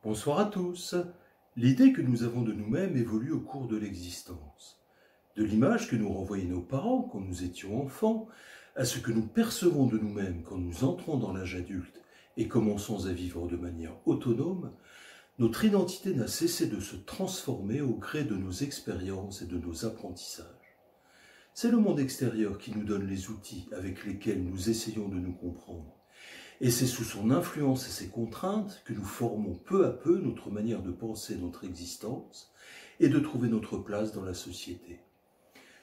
Bonsoir à tous. L'idée que nous avons de nous-mêmes évolue au cours de l'existence. De l'image que nous renvoyaient nos parents quand nous étions enfants, à ce que nous percevons de nous-mêmes quand nous entrons dans l'âge adulte et commençons à vivre de manière autonome, notre identité n'a cessé de se transformer au gré de nos expériences et de nos apprentissages. C'est le monde extérieur qui nous donne les outils avec lesquels nous essayons de nous comprendre. Et c'est sous son influence et ses contraintes que nous formons peu à peu notre manière de penser notre existence et de trouver notre place dans la société.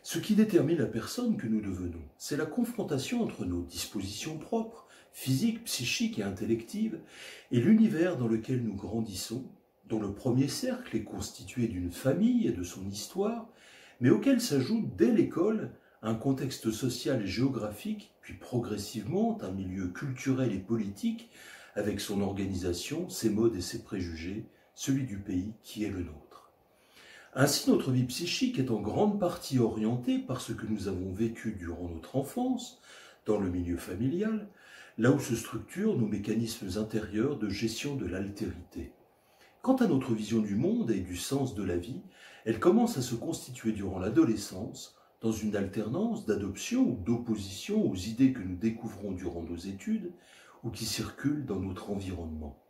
Ce qui détermine la personne que nous devenons, c'est la confrontation entre nos dispositions propres, physiques, psychiques et intellectives, et l'univers dans lequel nous grandissons, dont le premier cercle est constitué d'une famille et de son histoire, mais auquel s'ajoute dès l'école un contexte social et géographique, puis progressivement un milieu culturel et politique, avec son organisation, ses modes et ses préjugés, celui du pays qui est le nôtre. Ainsi, notre vie psychique est en grande partie orientée par ce que nous avons vécu durant notre enfance, dans le milieu familial, là où se structurent nos mécanismes intérieurs de gestion de l'altérité. Quant à notre vision du monde et du sens de la vie, elle commence à se constituer durant l'adolescence, dans une alternance d'adoption ou d'opposition aux idées que nous découvrons durant nos études ou qui circulent dans notre environnement.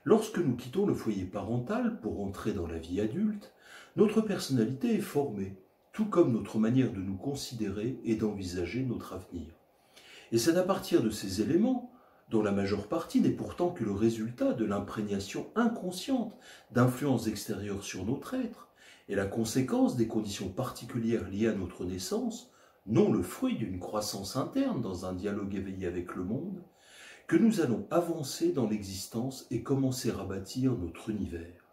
Lorsque nous quittons le foyer parental pour entrer dans la vie adulte, notre personnalité est formée, tout comme notre manière de nous considérer et d'envisager notre avenir. Et c'est à partir de ces éléments, dont la majeure partie n'est pourtant que le résultat de l'imprégnation inconsciente d'influences extérieures sur notre être, et la conséquence des conditions particulières liées à notre naissance, non le fruit d'une croissance interne dans un dialogue éveillé avec le monde, que nous allons avancer dans l'existence et commencer à bâtir notre univers.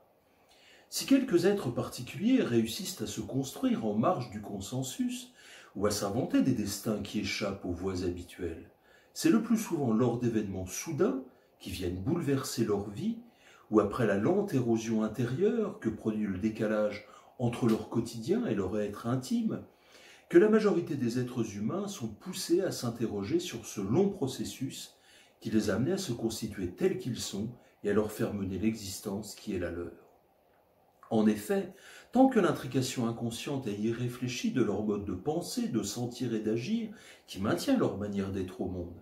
Si quelques êtres particuliers réussissent à se construire en marge du consensus ou à s'inventer des destins qui échappent aux voies habituelles, c'est le plus souvent lors d'événements soudains qui viennent bouleverser leur vie ou après la lente érosion intérieure que produit le décalage entre leur quotidien et leur être intime, que la majorité des êtres humains sont poussés à s'interroger sur ce long processus qui les a amenés à se constituer tels qu'ils sont et à leur faire mener l'existence qui est la leur. En effet, tant que l'intrication inconsciente et irréfléchie de leur mode de penser, de sentir et d'agir, qui maintient leur manière d'être au monde,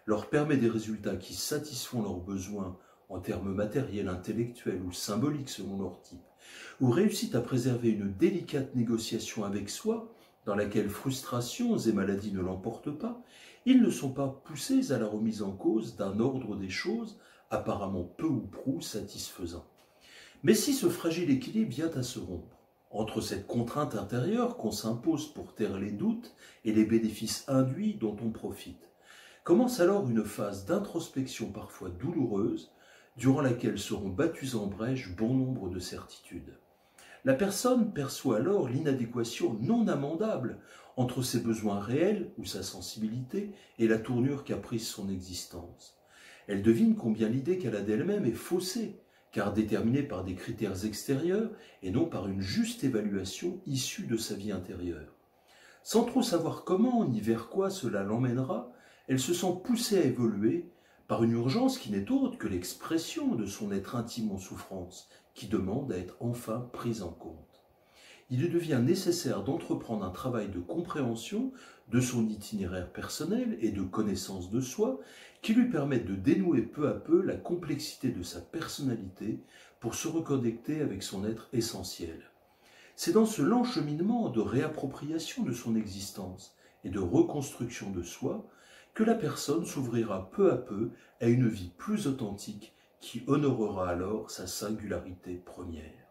leur permet des résultats qui satisfont leurs besoins en termes matériels, intellectuels ou symboliques selon leur type, ou réussit à préserver une délicate négociation avec soi, dans laquelle frustrations et maladies ne l'emportent pas, ils ne sont pas poussés à la remise en cause d'un ordre des choses apparemment peu ou prou satisfaisant. Mais si ce fragile équilibre vient à se rompre, entre cette contrainte intérieure qu'on s'impose pour taire les doutes et les bénéfices induits dont on profite, commence alors une phase d'introspection parfois douloureuse, durant laquelle seront battues en brèche bon nombre de certitudes. La personne perçoit alors l'inadéquation non amendable entre ses besoins réels ou sa sensibilité et la tournure qu'a prise son existence. Elle devine combien l'idée qu'elle a d'elle-même est faussée, car déterminée par des critères extérieurs et non par une juste évaluation issue de sa vie intérieure. Sans trop savoir comment ni vers quoi cela l'emmènera, elle se sent poussée à évoluer par une urgence qui n'est autre que l'expression de son être intime en souffrance, qui demande à être enfin prise en compte. Il devient nécessaire d'entreprendre un travail de compréhension de son itinéraire personnel et de connaissance de soi qui lui permette de dénouer peu à peu la complexité de sa personnalité pour se reconnecter avec son être essentiel. C'est dans ce lent cheminement de réappropriation de son existence et de reconstruction de soi que la personne s'ouvrira peu à peu à une vie plus authentique qui honorera alors sa singularité première.